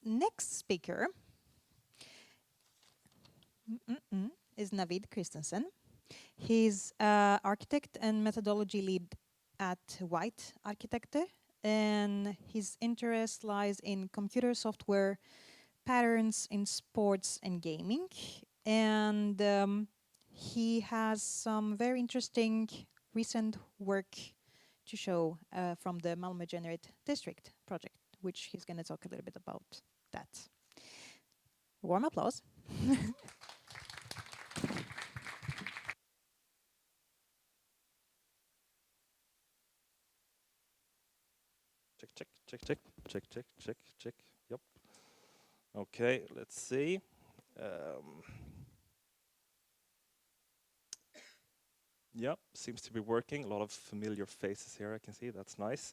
next speaker is Navid Christensen. He's architect and methodology lead at White Arkitekter, and his interest lies in computer software, patterns in sports and gaming. And he has some very interesting recent work to show from the Malmö Generate District project, which he's going to talk a little bit about that. Warm applause. Check. Yep. Okay, let's see. Yep, seems to be working. A lot of familiar faces here, I can see. That's nice.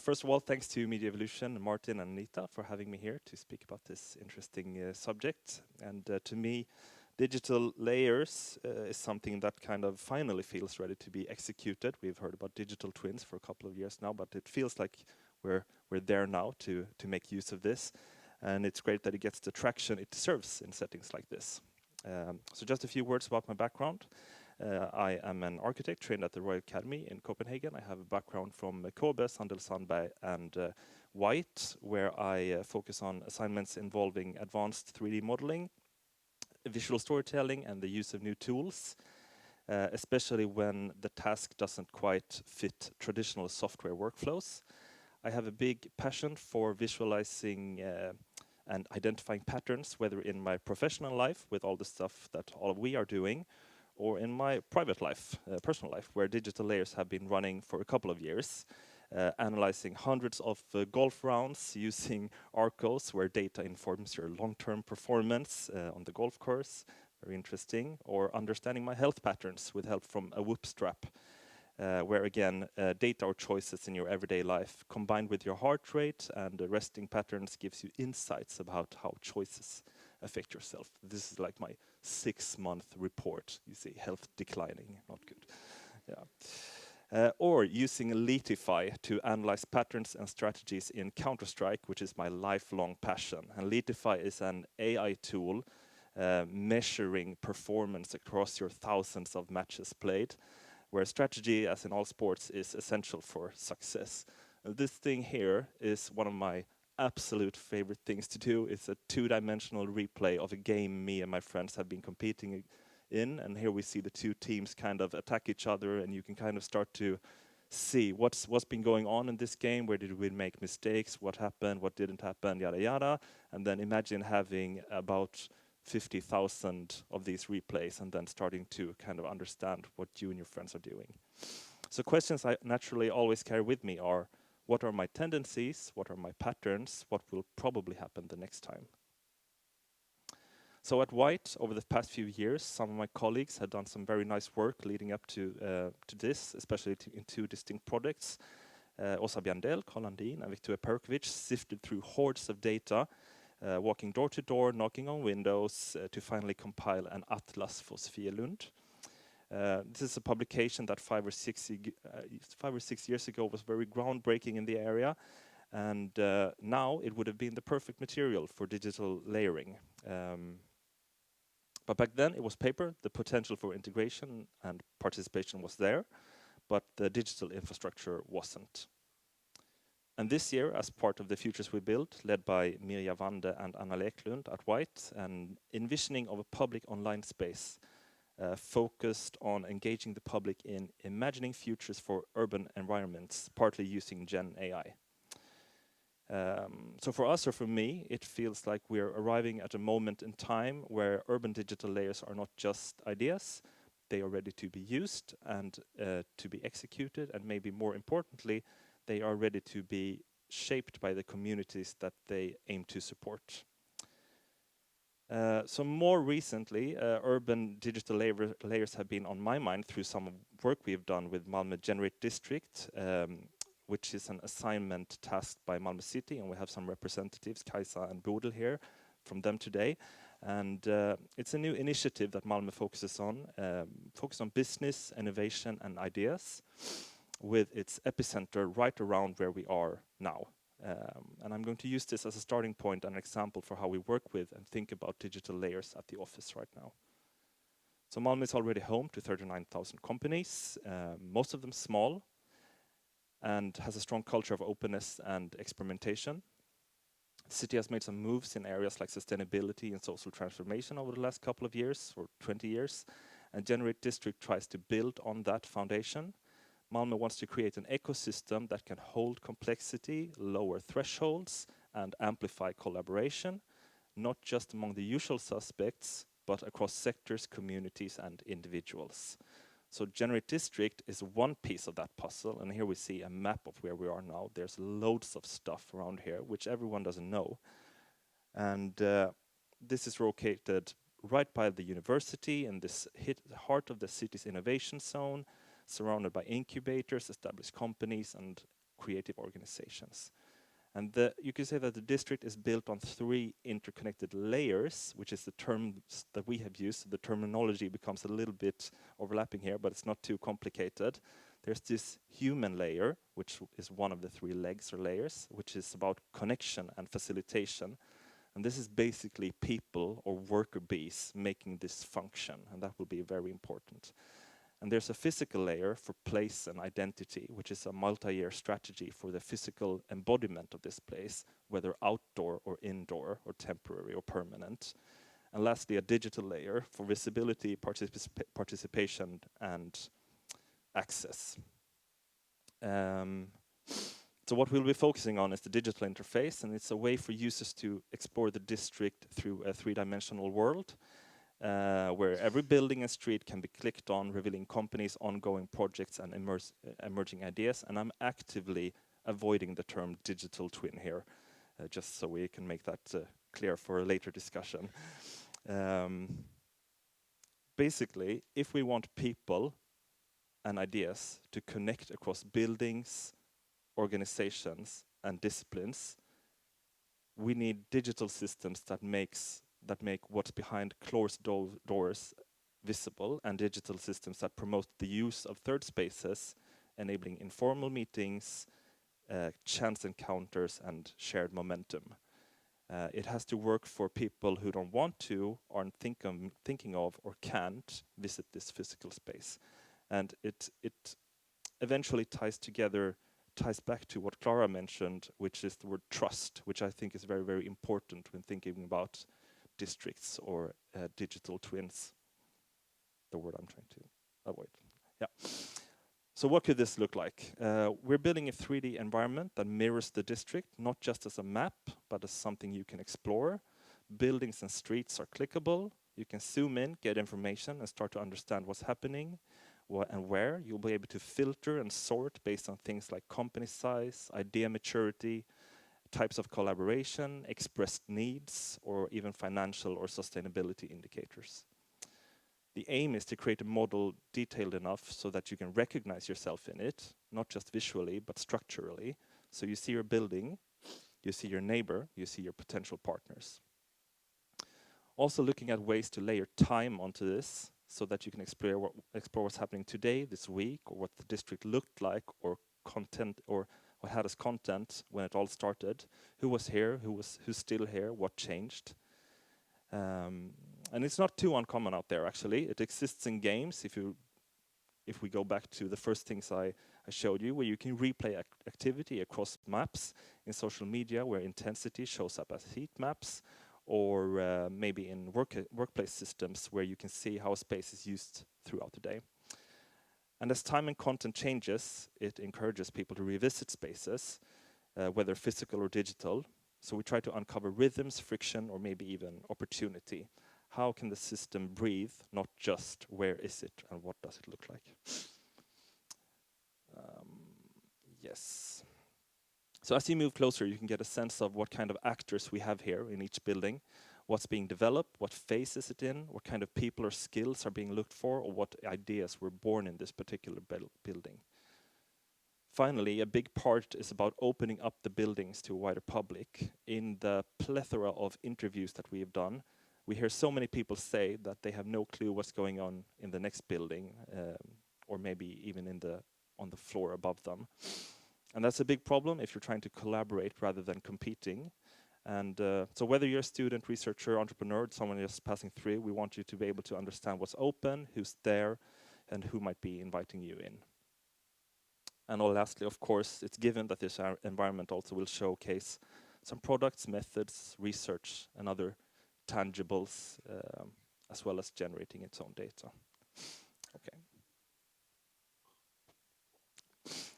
First of all, thanks to Media Evolution, Martin and Anita for having me here to speak about this interesting subject. And to me, digital layers is something that kind of finally feels ready to be executed. We've heard about digital twins for a couple of years now, but it feels like we're there now to make use of this. And it's great that it gets the traction it deserves in settings like this. So just a few words about my background. I am an architect trained at the Royal Academy in Copenhagen. I have a background from Kobe, Sandel Sandberg and White, where I focus on assignments involving advanced 3D modeling, visual storytelling and the use of new tools, especially when the task doesn't quite fit traditional software workflows. I have a big passion for visualizing and identifying patterns, whether in my professional life with all the stuff that all of we are doing, or in my private life, personal life, where digital layers have been running for a couple of years, analyzing hundreds of golf rounds using Arcos, where data informs your long-term performance on the golf course. Very interesting. Or understanding my health patterns with help from a Whoop strap, where again, data or choices in your everyday life combined with your heart rate and resting patterns gives you insights about how choices affect yourself. This is like my 6-month report. You see health declining, not good. Yeah. Or using Letify to analyze patterns and strategies in Counter-Strike, which is my lifelong passion. And Letify is an AI tool measuring performance across your thousands of matches played, where strategy, as in all sports, is essential for success. And this thing here is one of my absolute favorite things to do. It's a 2-dimensional replay of a game me and my friends have been competing in, and here we see the two teams kind of attack each other, and you can kind of start to see what's been going on in this game, where did we make mistakes, what happened, what didn't happen, yada yada, and then imagine having about 50,000 of these replays and then starting to kind of understand what you and your friends are doing. So questions I naturally always carry with me are, what are my tendencies? What are my patterns? What will probably happen the next time? So at White, over the past few years, some of my colleagues had done some very nice work leading up to this, especially in 2 distinct projects. Åsa Bjandell, Carl Landin, and Victoria Perkovic sifted through hordes of data, walking door to door, knocking on windows, to finally compile an atlas for Svielund. This is a publication that 5 or 6 years ago was very groundbreaking in the area, and now it would have been the perfect material for digital layering. But back then it was paper. The potential for integration and participation was there, but the digital infrastructure wasn't. And this year, as part of the Futures We Build, led by Mirja Wande and Anna Leklund at White, an envisioning of a public online space focused on engaging the public in imagining futures for urban environments, partly using Gen AI. So for us, or for me, it feels like we're arriving at a moment in time where urban digital layers are not just ideas, they are ready to be used and to be executed, and maybe more importantly, they are ready to be shaped by the communities that they aim to support. So more recently, urban digital layers have been on my mind through some work we've done with Malmö Generate District, which is an assignment tasked by Malmö City, and we have some representatives, Kajsa and Bodil here, from them today. And it's a new initiative that Malmö focuses on business, innovation, and ideas, with its epicenter right around where we are now. And I'm going to use this as a starting point and an example for how we work with and think about digital layers at the office right now. So Malmö is already home to 39,000 companies, most of them small, and has a strong culture of openness and experimentation. The city has made some moves in areas like sustainability and social transformation over the last couple of years, or 20 years, and Generate District tries to build on that foundation. Malmö wants to create an ecosystem that can hold complexity, lower thresholds, and amplify collaboration, not just among the usual suspects, but across sectors, communities, and individuals. So Generate District is one piece of that puzzle, and here we see a map of where we are now. There's loads of stuff around here, which everyone doesn't know. And this is located right by the university in this heart of the city's innovation zone, surrounded by incubators, established companies, and creative organizations. And you can say that the district is built on 3 interconnected layers, which is the term that we have used. The terminology becomes a little bit overlapping here, but it's not too complicated. There's this human layer, which is one of the 3 legs or layers, which is about connection and facilitation. And this is basically people or worker bees making this function, and that will be very important. And there's a physical layer for place and identity, which is a multi-year strategy for the physical embodiment of this place, whether outdoor or indoor or temporary or permanent. And lastly, a digital layer for visibility, participation, and access. So what we'll be focusing on is the digital interface, and it's a way for users to explore the district through a 3-dimensional world. Where every building and street can be clicked on, revealing companies, ongoing projects, and emerging ideas. And I'm actively avoiding the term digital twin here, just so we can make that clear for a later discussion. Basically, if we want people and ideas to connect across buildings, organizations, and disciplines, we need digital systems that make what's behind closed doors visible, and digital systems that promote the use of third spaces, enabling informal meetings, chance encounters, and shared momentum. It has to work for people who don't want to, aren't thinking of, or can't visit this physical space. And it eventually ties back to what Clara mentioned, which is the word trust, which I think is very, very important when thinking about districts or digital twins, the word I'm trying to avoid. Yeah. So what could this look like? We're building a 3D environment that mirrors the district, not just as a map, but as something you can explore. Buildings and streets are clickable. You can zoom in, get information, and start to understand what's happening and where. You'll be able to filter and sort based on things like company size, idea maturity, types of collaboration, expressed needs, or even financial or sustainability indicators. The aim is to create a model detailed enough so that you can recognize yourself in it, not just visually, but structurally. So you see your building, you see your neighbor, you see your potential partners. Also looking at ways to layer time onto this so that you can explore what's happening today, this week, or what the district looked like, or content, or what had as content when it all started, who was here, who's still here, what changed. And it's not too uncommon out there, actually. It exists in games. If we go back to the first things I showed you, where you can replay activity across maps, in social media where intensity shows up as heat maps, or maybe in workplace systems where you can see how a space is used throughout the day. And as time and content changes, it encourages people to revisit spaces, whether physical or digital. So we try to uncover rhythms, friction, or maybe even opportunity. How can the system breathe, not just where is it and what does it look like? Yes. So as you move closer, you can get a sense of what kind of actors we have here in each building, what's being developed, what phase is it in, what kind of people or skills are being looked for, or what ideas were born in this particular building. Finally, a big part is about opening up the buildings to a wider public. In the plethora of interviews that we have done, we hear so many people say that they have no clue what's going on in the next building, or maybe even on the floor above them. And that's a big problem if you're trying to collaborate rather than competing. And so whether you're a student, researcher, entrepreneur, someone just passing through, we want you to be able to understand what's open, who's there, and who might be inviting you in. And lastly, of course, it's given that this environment also will showcase some products, methods, research, and other tangibles, as well as generating its own data. Okay.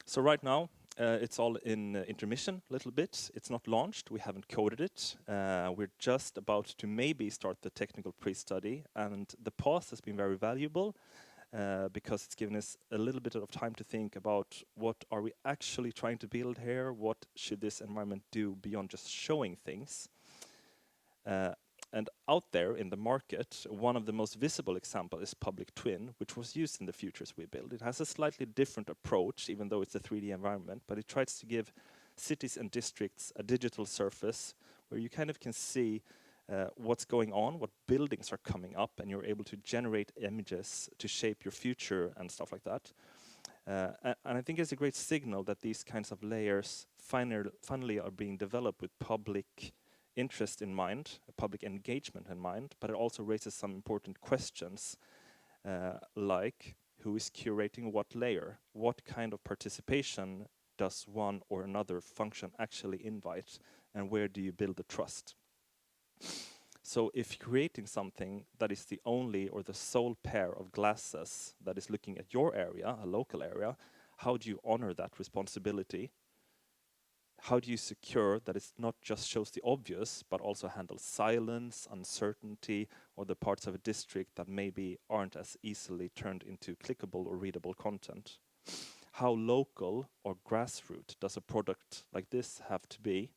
So right now, it's all in intermission a little bit. It's not launched. We haven't coded it. We're just about to maybe start the technical pre-study, and the pause has been very valuable because it's given us a little bit of time to think about what are we actually trying to build here, what should this environment do beyond just showing things. And out there in the market, one of the most visible examples is Public Twin, which was used in the futures we build. It has a slightly different approach, even though it's a 3D environment, but it tries to give cities and districts a digital surface where you kind of can see what's going on, what buildings are coming up, and you're able to generate images to shape your future and stuff like that. And I think it's a great signal that these kinds of layers finally are being developed with public interest in mind, public engagement in mind, but it also raises some important questions like who is curating what layer? What kind of participation does one or another function actually invite? And where do you build the trust? So if creating something that is the only or the sole pair of glasses that is looking at your area, a local area, how do you honor that responsibility? How do you secure that it not just shows the obvious, but also handles silence, uncertainty, or the parts of a district that maybe aren't as easily turned into clickable or readable content? How local or grassroots does a product like this have to be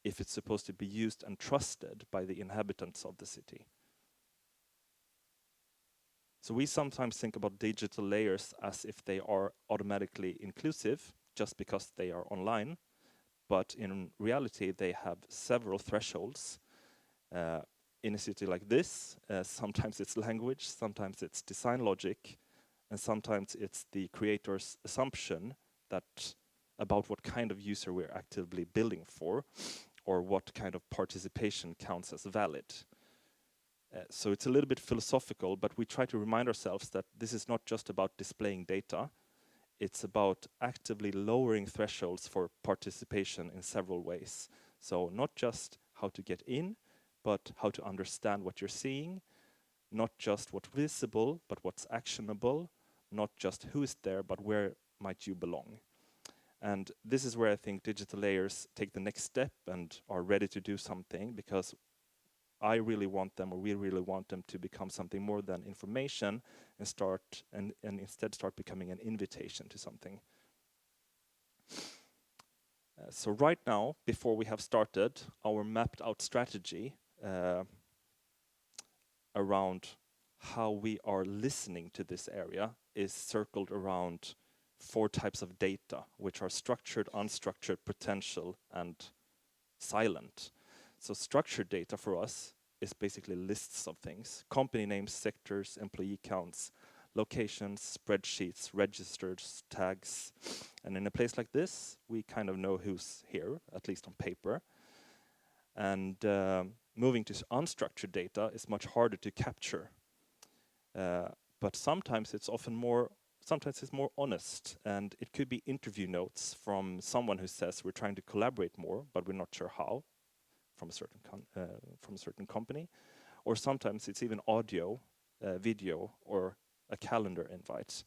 if it's supposed to be used and trusted by the inhabitants of the city? So we sometimes think about digital layers as if they are automatically inclusive just because they are online. But in reality, they have several thresholds. In a city like this, sometimes it's language, sometimes it's design logic, and sometimes it's the creator's assumption that about what kind of user we're actively building for, or what kind of participation counts as valid. So it's a little bit philosophical, but we try to remind ourselves that this is not just about displaying data. It's about actively lowering thresholds for participation in several ways. So not just how to get in, but how to understand what you're seeing, not just what's visible, but what's actionable, not just who is there, but where might you belong. And this is where I think digital layers take the next step and are ready to do something, because I really want them, or we really want them, to become something more than information and instead start becoming an invitation to something. So right now, before we have started, our mapped out strategy around how we are listening to this area is circled around 4 types of data, which are structured, unstructured, potential, and silent. So structured data for us is basically lists of things: company names, sectors, employee counts, locations, spreadsheets, registers, tags. And in a place like this, we kind of know who's here, at least on paper. And moving to unstructured data is much harder to capture. But sometimes it's more honest, and it could be interview notes from someone who says we're trying to collaborate more, but we're not sure how, from a certain company. Or sometimes it's even audio, video, or a calendar invite,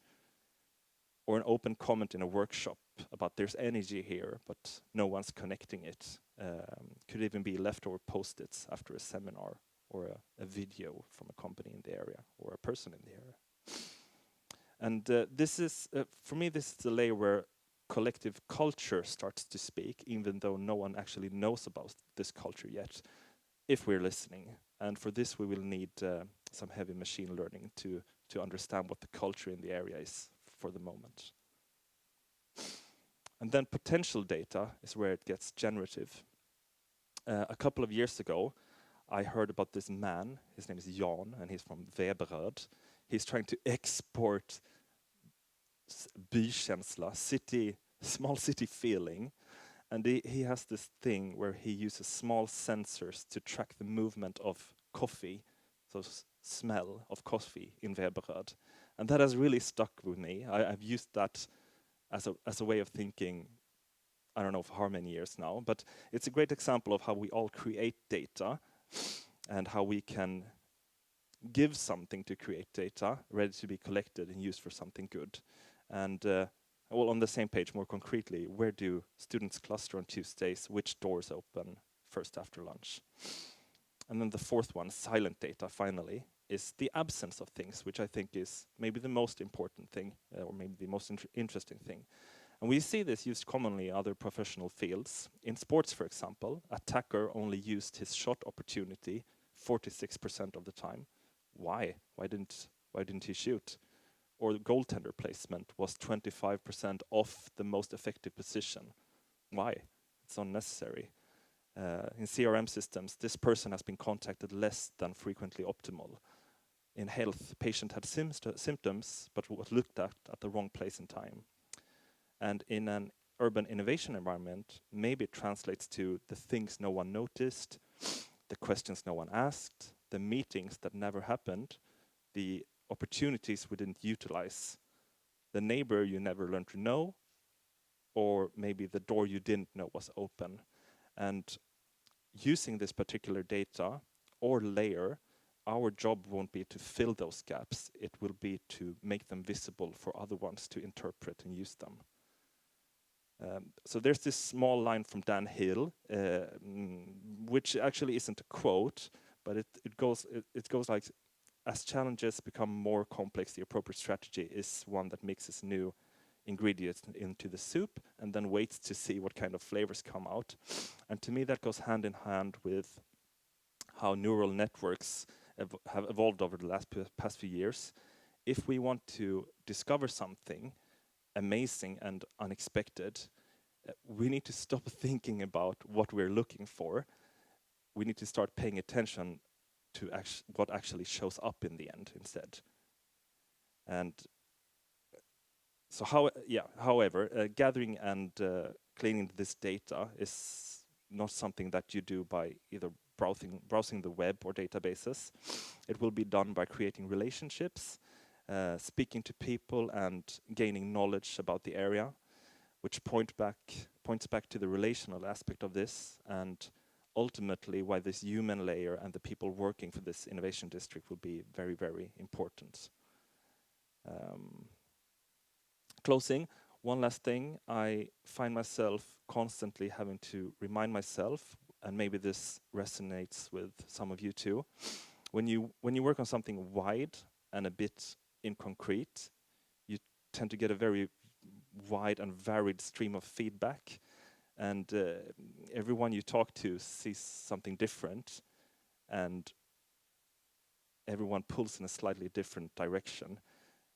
or an open comment in a workshop about there's energy here, but no one's connecting it. Could even be leftover post-its after a seminar, or a video from a company in the area, or a person in the area. And this is, for me, this is the layer where collective culture starts to speak, even though no one actually knows about this culture yet, if we're listening. And for this, we will need some heavy machine learning to understand what the culture in the area is for the moment. And then potential data is where it gets generative. A couple of years ago, I heard about this man. His name is Jan, and he's from Veberöd. He's trying to export bykänsla, city small city feeling. And he has this thing where he uses small sensors to track the movement of coffee, so smell of coffee in Weberrad. And that has really stuck with me. I've used that as a way of thinking, I don't know for how many years now, but it's a great example of how we all create data and how we can give something to create data ready to be collected and used for something good. And well, on the same page, more concretely, where do students cluster on Tuesdays? Which doors open first after lunch? And then the fourth one, silent data, finally, is the absence of things, which I think is maybe the most important thing, or maybe the most interesting thing. And we see this used commonly in other professional fields. In sports, for example, attacker only used his shot opportunity 46% of the time. Why? Why didn't he shoot? Or goaltender placement was 25% off the most effective position. Why? It's unnecessary. In CRM systems, this person has been contacted less than frequently optimal. In health, patient had symptoms, but was looked at the wrong place and time. And in an urban innovation environment, maybe it translates to the things no one noticed, the questions no one asked, the meetings that never happened, the opportunities we didn't utilize, the neighbor you never learned to know, or maybe the door you didn't know was open. And using this particular data or layer, our job won't be to fill those gaps, it will be to make them visible for other ones to interpret and use them. So there's this small line from Dan Hill, which actually isn't a quote, but it goes like, as challenges become more complex, the appropriate strategy is one that mixes new ingredients into the soup and then waits to see what kind of flavors come out. And to me, that goes hand in hand with how neural networks have evolved over the past few years. If we want to discover something amazing and unexpected, we need to stop thinking about what we're looking for. We need to start paying attention to what actually shows up in the end instead. And so however, gathering and cleaning this data is not something that you do by either browsing the web or databases. It will be done by creating relationships, speaking to people and gaining knowledge about the area, which points back to the relational aspect of this, and ultimately why this human layer and the people working for this innovation district will be very, very important. Closing, one last thing, I find myself constantly having to remind myself, and maybe this resonates with some of you too, when you work on something wide and a bit in concrete, you tend to get a very wide and varied stream of feedback, and everyone you talk to sees something different, and everyone pulls in a slightly different direction,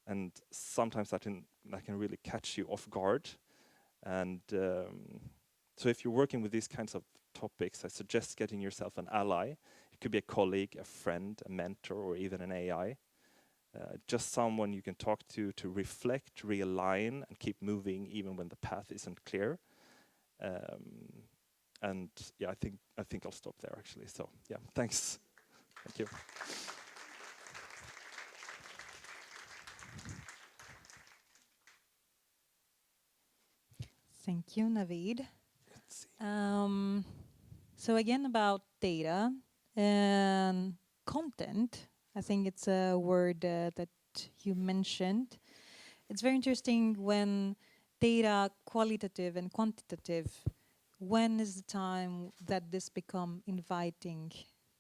and sometimes that can really catch you off guard. And so if you're working with these kinds of topics, I suggest getting yourself an ally. It could be a colleague, a friend, a mentor, or even an AI. Just someone you can talk to reflect, realign, and keep moving even when the path isn't clear. And yeah, I think I'll stop there actually. So yeah, thanks. Thank you. Thank you, Navid. So again, about data and content, I think it's a word that you mentioned. It's very interesting when data, qualitative and quantitative, when is the time that this become inviting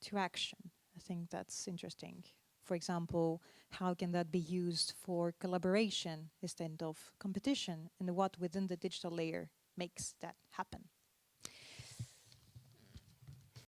to action? I think that's interesting. For example, how can that be used for collaboration instead of competition, and what within the digital layer makes that happen?